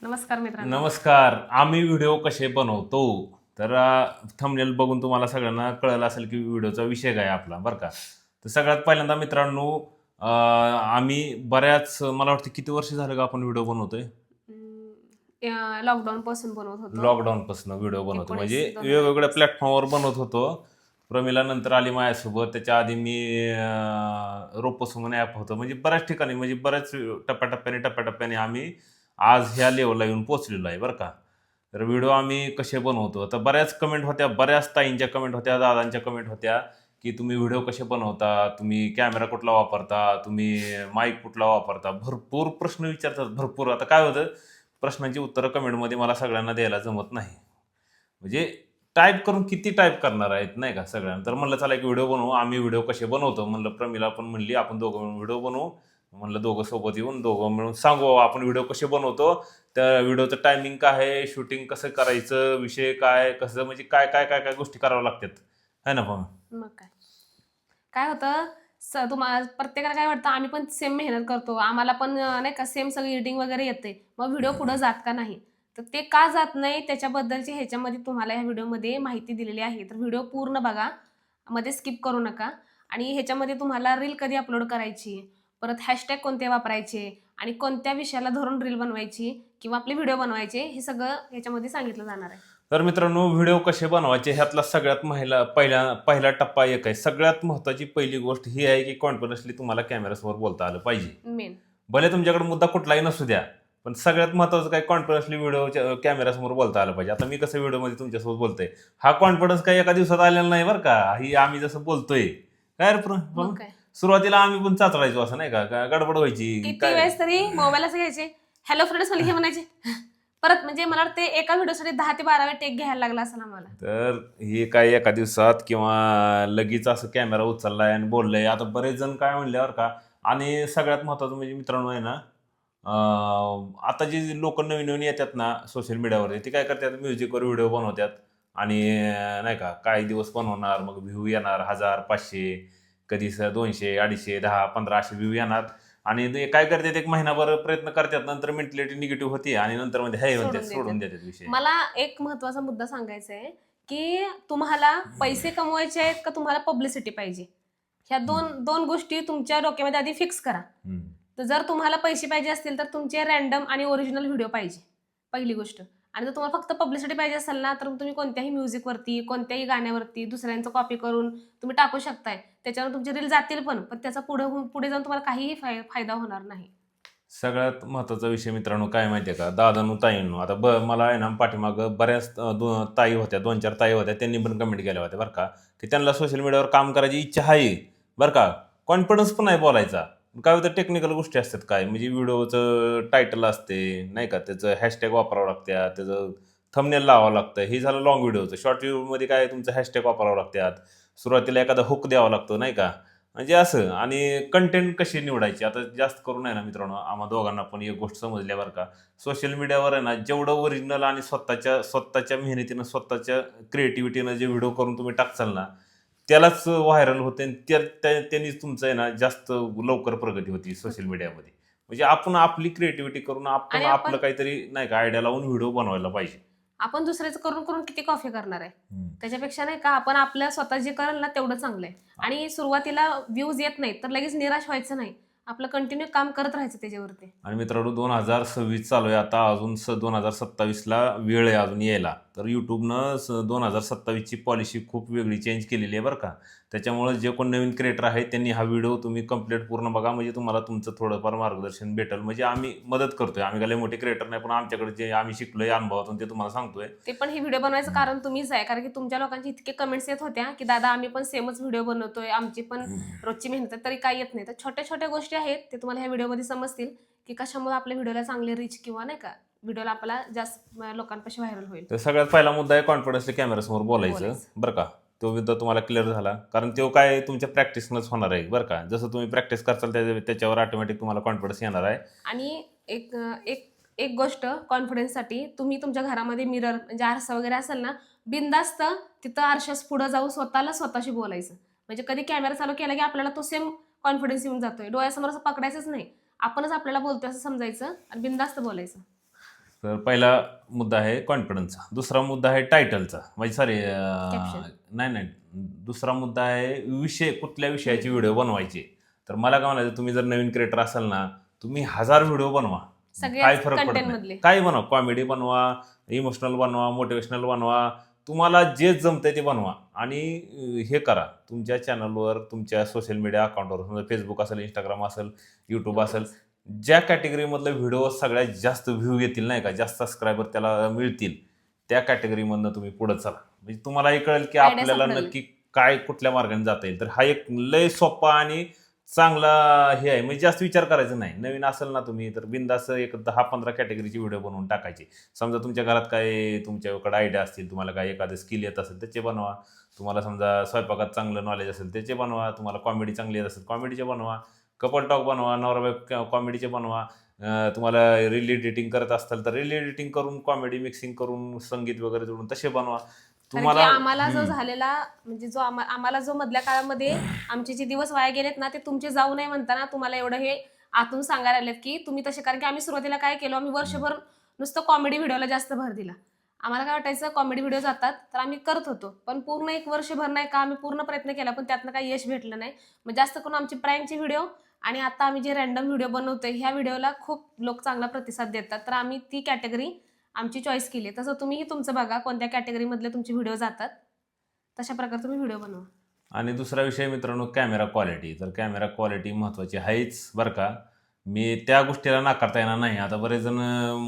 नमस्कार मित्रांनो. नमस्कार. आम्ही व्हिडिओ कसे बनवतो तर थंबनेल बघून तुम्हाला सगळ्यांना कळलं असेल की व्हिडिओचा विषय काय आहे आपला बरं का. तर सगळ्यात पहिल्यांदा मित्रांनो आम्ही बऱ्याच मला वाटतं किती वर्ष झालं का आपण व्हिडिओ बनवतोय. लॉकडाऊन पासून बनवत होतो. लॉकडाऊनपासून व्हिडिओ बनवतो म्हणजे 19-2020. वेगवेगळ्या प्लॅटफॉर्मवर बनवत होतो. प्रमिला नंतर आली माझ्यासोबत. त्याच्या आधी मी रोपोस म्हणून ॲप होतं म्हणजे बऱ्याच ठिकाणी म्हणजे बऱ्याच टप्प्याटप्प्याने आम्ही आज ह्या लेवलला येऊन पोहोचलेलो आहे बरं का. तर व्हिडिओ आम्ही कसे बनवतो तर बऱ्याच कमेंट होत्या, बऱ्याच ताईंच्या कमेंट होत्या, दादांच्या कमेंट होत्या की तुम्ही व्हिडिओ कसे बनवता, तुम्ही कॅमेरा कुठला वापरता, तुम्ही माईक कुठला वापरता, भरपूर प्रश्न विचारतात भरपूर. आता काय होतं, प्रश्नांची उत्तरं कमेंटमध्ये मला सगळ्यांना द्यायला जमत नाही. म्हणजे टाईप करून किती टाईप करणार आहेत नाही का सगळ्यांना. तर म्हणलं चला एक व्हिडिओ बनवू. आम्ही व्हिडिओ कसे बनवतो म्हणलं, प्रमिला पण म्हणली आपण दोघं मिळून व्हिडिओ बनवू. म्हणलं दोघं सोबत येऊन दोघं मिळून सांगू आपण व्हिडिओ कसे बनवतो. त्या व्हिडिओचं टायमिंग काय आहे, शूटिंग कसं करायचं, विषय काय, कसं म्हणजे काय काय काय काय गोष्टी कराव्या लागतात है ना. पण मग काय काय होतं, तुम्हाला प्रत्येकाला काय वाटतं, आम्ही पण सेम मेहनत करतो, आम्हाला पण नाही का सेम सगळी एडिटिंग वगैरे येते, मग व्हिडिओ पुढे जात का नाही. तर ते का जात नाही त्याच्याबद्दलची ह्याच्यामध्ये तुम्हाला ह्या व्हिडिओमध्ये माहिती दिलेली आहे. तर व्हिडिओ पूर्ण बघा, मध्ये स्किप करू नका. आणि ह्याच्यामध्ये तुम्हाला रील कधी अपलोड करायची, परत हॅशटॅग कोणते वापरायचे आणि कोणत्या विषयाला धरून रील बनवायची किंवा आपले व्हिडिओ बनवायचे हे सगळं ह्याच्यामध्ये सांगितलं जाणार आहे. तर मित्रांनो व्हिडिओ कसे बनवायचे ह्यातला सगळ्यात पहिला टप्पा एक आहे. सगळ्यात महत्त्वाची पहिली गोष्ट ही आहे की कॉन्फिडन्सली तुम्हाला कॅमेऱ्यासमोर बोलता आलं पाहिजे. मेन भले तुमच्याकडे मुद्दा कुठलाही नसू द्या, पण सगळ्यात महत्त्वाचं काय, कॉन्फिडन्सली व्हिडिओ कॅमेऱ्यासमोर बोलता आलं पाहिजे. आता मी कसं व्हिडिओमध्ये तुमच्यासोबत बोलतोय, हा कॉन्फिडन्स काही एका दिवसात आलेला नाही बरं का. ही आम्ही जसं बोलतोय काय मग काय सुरुवातीला आम्ही पण चाचरायचो असं नाही का, गडबड व्हायची किती काय. वेळेस तरी मोबाईल असं घ्यायचे, हॅलो फ्रेंड्स मला हे म्हणायचे, परत म्हणजे मला वाटते एका व्हिडिओसाठी 10 ते 12 वेळा टेक घ्यायला लागला असं आम्हाला. तर हे काय एका दिवसात किंवा लगेच असं कॅमेरा उचललाय आणि बोललंय. आता बरेच जण काय म्हणल्यावर का. आणि सगळ्यात महत्त्वाचं म्हणजे मित्रांनो आहे ना, आता जे लोक नवीन नवीन येतात ना सोशल मीडियावरती, ते काय करतात, म्युझिकवर व्हिडिओ बनवतात आणि नाही का काही दिवस बनवणार, मग व्ह्यू येणार 1000 500, कधी 200 250 10 15 असे व्ह्यू येणार. आणि ते काय करतात, एक महिनाभर प्रयत्न करतात, नंतर मेंटॅलिटी निगेटिव्ह होती आणि नंतर मध्ये हे म्हणतात, सोडून सोडून देतात. देतात विषय. मला एक महत्वाचा मुद्दा सांगायचा आहे की तुम्हाला पैसे कमवायचे आहेत का तुम्हाला पब्लिसिटी पाहिजे, ह्या दोन दोन गोष्टी तुमच्या डोक्यामध्ये आधी फिक्स करा. तर जर तुम्हाला पैसे पाहिजे असतील तर तुमचे रॅन्डम आणि ओरिजिनल व्हिडिओ पाहिजे, पहिली गोष्ट. आणि जर तुम्हाला फक्त पब्लिसिटी पाहिजे असेल ना, तर तुम्ही कोणत्याही म्युझिकवरती कोणत्याही गाण्यावरती दुसऱ्यांचं कॉपी करून तुम्ही टाकू शकताय, त्याच्यावर तुमचे रील जातील पण त्याचा पुढे जाऊन तुम्हाला काहीही फायदा होणार नाही. सगळ्यात महत्त्वाचा विषय मित्रांनो काय माहिती आहे का, दादांनो ताईंनो, आता मला आहे ना पाठीमागं बऱ्याच ताई होत्या, 2-4 ताई होत्या, त्यांनी पण कमेंट केल्या होत्या बरं का, की त्यांना सोशल मीडियावर काम करायची इच्छा आहे बरं का, कॉन्फिडन्स पण आहे बोलायचा. काय होतं, टेक्निकल गोष्टी असतात काय, म्हणजे व्हिडिओचं टायटल असते नाही का, त्याचं हॅशटॅग वापरावं लागतात, त्याचं थंबनेल लावावं लागतं. हे झालं लॉंग व्हिडिओचं. शॉर्ट व्हिडिओमध्ये काय तुमचं हॅशटॅग वापरावं लागतात, सुरुवातीला एखादा हुक द्यावा लागतो नाही का, म्हणजे असं. आणि कंटेंट कशी निवडायची, आता जास्त करून आहे ना मित्रांनो, आम्हा दोघांना पण एक गोष्ट समजल्या बरं का, सोशल मीडियावर आहे ना जेवढं ओरिजिनल आणि स्वतःच्या मेहनतीनं स्वतःच्या क्रिएटिव्हिटीनं जे व्हिडिओ करून तुम्ही टाकचाल ना, त्यालाच व्हायरल होते आणि त्यांनीच तुमचं आहे ना जास्त लवकर प्रगती होती सोशल मीडियामध्ये. म्हणजे आपण आपली क्रिएटिव्हिटी करून आपण आणि आपलं आपण काहीतरी नाही का आयडिया लावून व्हिडिओ बनवायला पाहिजे. आपण दुसऱ्याचं करून करून किती कॉफी करणार आहे, त्याच्यापेक्षा नाही का आपण आपल्या स्वतः जे कराल ना तेवढं चांगलं आहे. आणि सुरुवातीला व्ह्यूज येत नाही तर लगेच निराश व्हायचं नाही, आपलं कंटिन्यू काम करत राहायचं त्याच्यावरती. आणि मित्रांनो 2026 चालू आहे आता, अजून 2027ला वेळ आहे अजून यायला. तर यूट्यूबनं 2027ची पॉलिसी खूप वेगळी चेंज केलेली आहे बरं का. त्याच्यामुळे जे कोण नवीन क्रिएटर आहेत त्यांनी हा व्हिडिओ तुम्ही कंप्लीट पूर्ण बघा, म्हणजे तुम्हाला तुमचं थोडंफार मार्गदर्शन भेटेल. म्हणजे आम्ही मदत करतोय, आम्ही काय मोठे क्रिएटर नाही, पण आमच्याकडे जे आम्ही शिकलोय अनुभवातून ते तुम्हाला सांगतोय. ते पण हे व्हिडिओ बनवायचं कारण तुम्हीच आहे, कारण की तुमच्या लोकांची इतके कमेंट्स येत होत्या की दादा आम्ही पण सेमच व्हिडिओ बनवतोय, आमची पण रोजची मेहनत आहे, तरी काही येत नाही. तर छोट्या छोट्या गोष्टी आहेत ते तुम्हाला ह्या व्हिडिओमध्ये समजतील की कशामुळे आपल्या व्हिडिओला चांगले रीच किंवा नाही का व्हिडिओला आपल्याला जास्त लोकांपाशी व्हायरल होईल. तर सगळ्यात पहिला मुद्दा आहे कॉन्फिडन्सली कॅमेरासमोर बोलायचं बरं का. तो मुद्दा तुम्हाला क्लिअर झाला, कारण तो काय तुमच्या प्रॅक्टिसनंच होणार आहे बरं का. जसं तुम्ही प्रॅक्टिस करताल त्याच्यावर ऑटोमॅटिक तुम्हाला कॉन्फिडन्स येणार आहे. आणि एक एक एक गोष्ट कॉन्फिडन्ससाठी, तुम्ही तुमच्या घरामध्ये मिरर म्हणजे आरसा वगैरे असेल ना, बिनधास्त तिथं आरशास पुढे जाऊन स्वतःशी बोलायचं. म्हणजे कधी कॅमेरा चालू केला की आपल्याला तो सेम कॉन्फिडन्स येऊन जातोय, डोळ्यासमोर असं पकडायचंच नाही, आपणच आपल्याला बोलतोय असं समजायचं आणि बिनधास्त बोलायचं. तर पहिला मुद्दा आहे कॉन्फिडन्सचा, दुसरा मुद्दा आहे टायटलचा, म्हणजे सॉरी Caption. नाही, दुसरा मुद्दा आहे विषय, कुठल्या विषयाची व्हिडिओ बनवायची. तर मला काय म्हणायचं, तुम्ही जर नवीन क्रिएटर असाल ना, तुम्ही 1000 व्हिडिओ बनवा, काय सगळ्याच फरक पडत कंटेंट नाही. मधले. काही बनवा, कॉमेडी बनवा, इमोशनल बनवा, मोटिवेशनल बनवा, तुम्हाला जे जमतंय ते बनवा. आणि हे करा तुमच्या चॅनलवर, तुमच्या सोशल मीडिया अकाउंटवर, समजा फेसबुक असेल, इंस्टाग्राम असेल, यूट्यूब असेल, ज्या कॅटेगरीमधलं व्हिडिओ सगळ्यात जास्त व्ह्यू येतील नाही का, जास्त सबस्क्रायबर त्याला मिळतील, त्या कॅटेगरीमधनं तुम्ही पुढे चला. म्हणजे तुम्हालाही कळेल की Idea आपल्याला सापडेल. नक्की काय कुठल्या मार्गाने जाता येईल. तर हा एक लय सोपा आणि चांगला हे आहे. म्हणजे जास्त विचार करायचा नाही. नवीन असेल ना तुम्ही, तर बिंदास एक 10-15 कॅटेगरीची व्हिडिओ बनवून टाकायची. समजा तुमच्या घरात काय, तुमच्याकडे आयडिया असतील, तुम्हाला काय एखादं स्किल येत असेल त्याचे बनवा. तुम्हाला समजा स्वयंपाकात चांगलं नॉलेज असेल त्याचे बनवा. तुम्हाला कॉमेडी चांगली येत असेल कॉमेडीचे बनवा. कपल टॉक बनवा, नवरा कॉमेडीचे बनवा. तुम्हाला रील एडिटिंग करत असताल तर रील एडिटिंग करून कॉमेडी मिक्सिंग करून संगीत वगैरे जोडून तसे बनवा. कारण की तुम्हाला आम्हाला जो झालेला म्हणजे जो आम्हाला जो मधल्या काळामध्ये आमचे जे दिवस वाया गेलेत ना, ते तुमचे जाऊ नये म्हणताना तुम्हाला एवढं हे आतून सांगायला आलेत की तुम्ही तसे. कारण की आम्ही सुरुवातीला काय केलं, आम्ही वर्षभर नुसतं कॉमेडी व्हिडिओला जास्त भर दिला. आम्हाला काय वाटायचं कॉमेडी व्हिडिओ जातात तर आम्ही करत होतो, पण पूर्ण एक वर्षभर नाही का आम्ही पूर्ण प्रयत्न केला, पण त्यातनं काही यश भेटलं नाही. मग जास्त करून आमची प्रँकची व्हिडिओ आणि आता आम्ही जे रॅन्डम व्हिडिओ बनवतोय ह्या व्हिडिओला खूप लोक चांगला प्रतिसाद देतात, तर आम्ही ती कॅटेगरी आमची चॉईस केली. तसं तुम्हीही तुमचं बघा कोणत्या कॅटेगरीमधले तुमचे व्हिडिओ जातात, तशा प्रकारे तुम्ही व्हिडिओ बनवा. आणि दुसरा विषय मित्रांनो, कॅमेरा क्वालिटी. तर कॅमेरा क्वालिटी महत्त्वाची आहेच बरं का. मी त्या गोष्टीला नाकारता येणार नाही. आता बरेच जण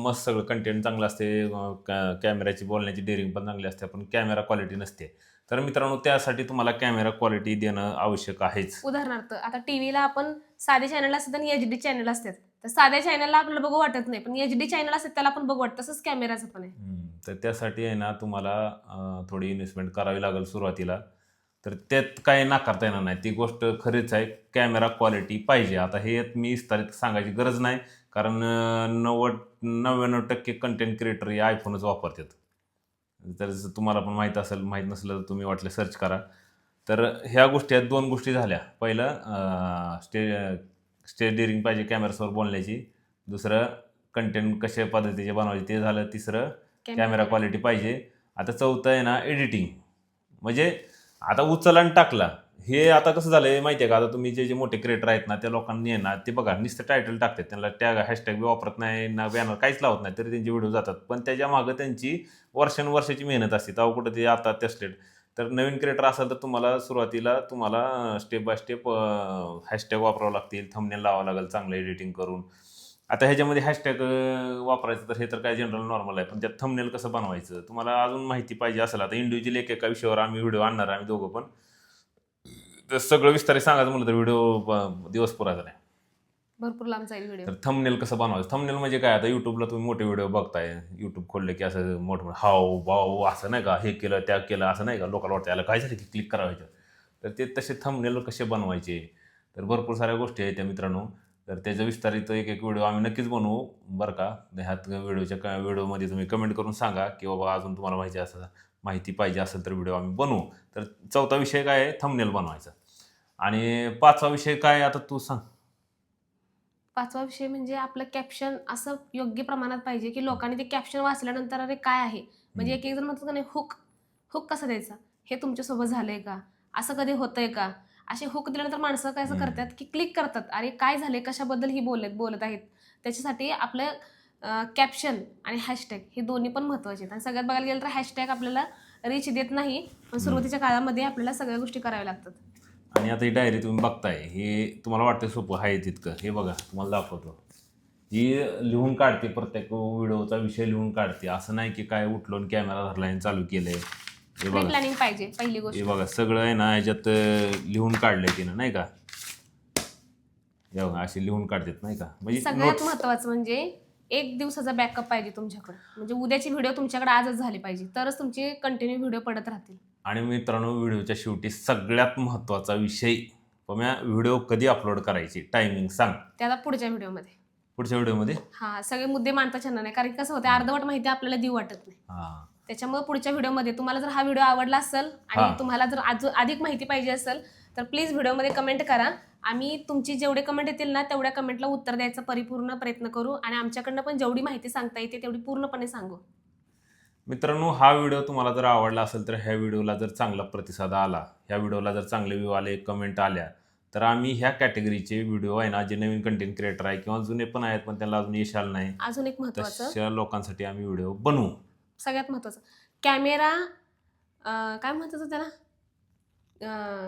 मस्त सगळं कंटेंट चांगलं असते, कॅमेऱ्याची बोलण्याची डेअरिंग पण चांगली असते, पण कॅमेरा क्वालिटी नसते. तर मित्रांनो, त्यासाठी तुम्हाला कॅमेरा क्वालिटी देणं आवश्यक आहेच. उदाहरणार्थ आता टीव्हीला आपण साधे चॅनल असतात आणि एचडी चॅनल असतात, तर साध्या चॅनलला आपल्याला बघू वाटत नाही, पण एचडी चॅनल असतात त्याला पण बघू वाटतं. तसंच कॅमेराचं पण आहे. तर त्यासाठी आहे ना तुम्हाला थोडी इन्व्हेस्टमेंट करावी लागेल सुरुवातीला. तर त्यात काही नाकारता येणार नाही, ती गोष्ट खरीच आहे. कॅमेरा क्वालिटी पाहिजे. आता हे मी विस्तारित सांगायची गरज नाही, कारण 99% कंटेंट क्रिएटर हे आयफोनच वापरतात. तर तुम्हाला पण माहीत असेल, माहीत नसलं तर तुम्ही वाटलं सर्च करा. तर ह्या गोष्टी आहेत, 2 गोष्टी झाल्या. पहिलं स्टेअरिंग पाहिजे कॅमेरासमोर बोलण्याची. दुसरं कंटेंट कशा पद्धतीचे बनवायचे ते झालं. तिसरं कॅमेरा क्वालिटी पाहिजे. आता चौथं आहे ना एडिटिंग. म्हणजे आता उचल आणि टाकला, हे आता कसं झालंय माहिती आहे का, आता तुम्ही जे मोठे क्रिएटर आहेत ना त्या लोकांनी आहे ना, ते बघा नुसतं टायटल टाकतात, त्यांना टॅग हॅशटॅग बी वापरत नाही ना, बॅनर काहीच लावत नाही, तरी त्यांचे व्हिडिओ जातात. पण त्याच्या मागं त्यांची वर्षानुवर्षाची मेहनत असते, तेव्हा कुठं ते आता त्या स्टेट. तर नवीन क्रिएटर असेल तर तुम्हाला सुरुवातीला स्टेप बाय स्टेप हॅशटॅग वापरावं लागतील, थंबनेल लावावं लागेल चांगलं एडिटिंग करून. आता ह्याच्यामध्ये हॅशटॅग वापरायचं तर हे तर काय जनरल नॉर्मल आहे, पण त्यात थंबनेल कसं बनवायचं तुम्हाला अजून माहिती पाहिजे असेल. आता इंडिव्हिज्युअल एका विषयावर आम्ही व्हिडिओ आणणार, आम्ही दोघं पण. तर सगळं विस्तारित सांगायचं म्हटलं तर व्हिडिओ दिवस पुरायचा नाही. भरपूर लांब जाईल व्हिडिओ. तर थंबनेल कसं बनवायचं, थंबनेल म्हणजे काय, आता युट्यूबला तुम्ही मोठे व्हिडिओ बघताय, युट्यूब खोलले की असं मोठं हाव भाव असं नाही का, हे केलं त्या केलं असं नाही का, लोकांना वाटतं याला काय झालं की क्लिक करायचं. तर ते तसे थंबनेल कसे बनवायचे, तर भरपूर साऱ्या गोष्टी आहेत त्या मित्रांनो. तर त्याचं विस्तारित एक व्हिडिओ आम्ही नक्कीच बनवू बरं का. ह्यात व्हिडिओमध्ये तुम्ही कमेंट करून सांगा की बाबा अजून तुम्हाला माहिती पाहिजे असेल तर व्हिडिओ आम्ही बनवू. तर चौथा विषय काय आहे, थंबनेल बनवायचा. आणि 5वा विषय काय आता तू सांग. 5वा विषय म्हणजे आपलं कॅप्शन असं योग्य प्रमाणात पाहिजे की लोकांनी ते कॅप्शन वाचल्यानंतर अरे काय आहे, म्हणजे एक एक जण म्हणतात का नाही हुक कसा द्यायचा, हे तुमच्यासोबत झालंय का, असं कधी होतंय का, असे हुक दिल्यानंतर माणसं काय असं करतात की क्लिक करतात, अरे काय झालंय, कशाबद्दल ही बोलत आहेत. त्याच्यासाठी आपलं कॅप्शन आणि हॅशटॅग हे दोन्ही पण महत्त्वाचे आहेत. आणि सगळ्यात बघायला गेलं तर हॅशटॅग आपल्याला रीच देत नाही, पण सुरुवातीच्या काळामध्ये आपल्याला सगळ्या गोष्टी कराव्या लागतात. आणि आता ही डायरी तुम्ही बघताय, हे तुम्हाला वाटतं सोपं आहे तितकं. हे बघा तुम्हाला दाखवतो, ही लिहून काढते, प्रत्येक व्हिडिओचा विषय लिहून काढते. असं नाही की काय उठलो आणि कॅमेरा धरला आणि चालू केलंय. हे बघा प्लॅनिंग पाहिजे पहिली गोष्ट. हे बघा सगळं आहे ना ह्याच्यात लिहून काढलंय तिनं नाही का. हे बघा असे लिहून काढतात नाही का, म्हणजे सगळ्यात महत्त्वाचं म्हणजे 1 दिवसाचा बॅकअप पाहिजे तुमच्याकडे. म्हणजे उद्याची व्हिडिओ तुमच्याकडे आजच झाली पाहिजे, तरच तुमचे कंटिन्यू व्हिडिओ पडत राहतील. आणि मित्रांनो, व्हिडिओच्या शेवटी सगळ्यात महत्त्वाचा विषय, व्हिडिओ कधी अपलोड करायची, टायमिंग सांग. ते आता पुढच्या व्हिडिओमध्ये सगळे मुद्दे मांडता छान नाही, कारण कसं होतं अर्धवट माहिती आपल्याला देऊ वाटत नाही. त्याच्यामुळे पुढच्या व्हिडिओमध्ये तुम्हाला जर हा व्हिडिओ आवडला असेल आणि तुम्हाला जर अधिक माहिती पाहिजे असेल तर प्लीज व्हिडिओमध्ये कमेंट करा. आम्ही तुमची जेवढे कमेंट येतील ना तेवढ्या कमेंटला उत्तर द्यायचा परिपूर्ण प्रयत्न करू आणि आमच्याकडनं पण जेवढी माहिती सांगता येते तेवढी पूर्णपणे सांगू. मित्रांनो, हा व्हिडिओ तुम्हाला जर आवडला असेल तर ह्या व्हिडिओला जर चांगला प्रतिसाद आला, ह्या व्हिडिओला जर चांगले व्ह्यू आले, कमेंट आल्या, तर आम्ही ह्या कॅटेगरीचे व्हिडिओ आहे ना, जे नवीन कंटेंट क्रिएटर आहे किंवा जुने पण आहेत पण त्यांना अजून यश आलं नाही, अजून एक महत्त्वाचं, तशा लोकांसाठी आम्ही व्हिडिओ बनवू. सगळ्यात महत्त्वाचं, कॅमेरा काय म्हणतात तो त्याला,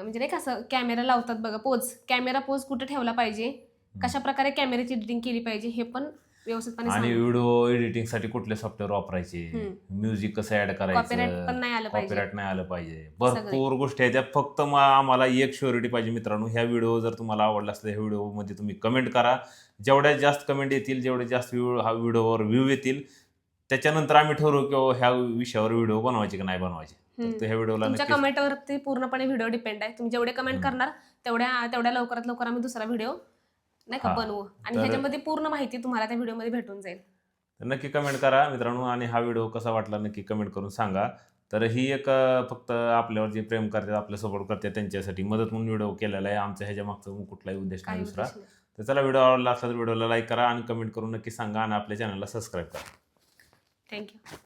म्हणजे नाही का असं कॅमेरा लावतात बघा, कॅमेरा पोज कुठे ठेवला पाहिजे, कशा प्रकारे कॅमेऱ्याची एडिटिंग केली पाहिजे हे पण व्यवस्थितपणे आणि सांगू. व्हिडिओ एडिटिंगसाठी कुठले सॉफ्टवेअर वापरायचे, म्युझिक कसं ऍड कॉपीराइट करायचं, पण नाही आलं पाहिजे. कॉपीराइट नाही आलं पाहिजे, भरपूर गोष्टी आहेत त्या. फक्त आम्हाला एक शुअरिटी पाहिजे मित्रांनो. ह्या व्हिडिओ जर तुम्हाला आवडला असेल, ह्या व्हिडिओमध्ये तुम्ही कमेंट करा. जेवढ्यात जास्त कमेंट येतील, जेवढे जास्त हा व्हिडिओवर व्ह्यू येतील, त्याच्यानंतर आम्ही ठरवू की ह्या विषयावर व्हिडिओ बनवायचे की नाही बनवायचे. तर ह्या व्हिडिओला तुमच्या नक्कीच कमेंटवरती पूर्णपणे व्हिडिओ डिपेंड आहे. तुम्ही जेवढे कमेंट करणार तेवढ्या लवकरात लवकर आम्ही दुसरा व्हिडिओ नाही का हा. बनवू आणि तर- ह्याच्यामध्ये पूर्ण माहिती तुम्हाला त्या व्हिडिओमध्ये भेटून जाईल. तर नक्की कमेंट करा मित्रांनो. आणि हा व्हिडिओ कसा वाटला नक्की कमेंट करून सांगा. तर ही एक फक्त आपल्यावर जे प्रेम करतात, आपल्या सपोर्ट करतात त्यांच्यासाठी मदत म्हणून व्हिडिओ केलेला आहे. आमच्या ह्याच्या मागचा कुठलाही उद्देश नाही काही दुसरा. उद्देश नाही. तर चला, व्हिडिओ आवडला असला तर व्हिडिओला लाईक करा आणि कमेंट करून नक्की सांगा आणि आपल्या चॅनलला सबस्क्राईब करा. थँक्यू.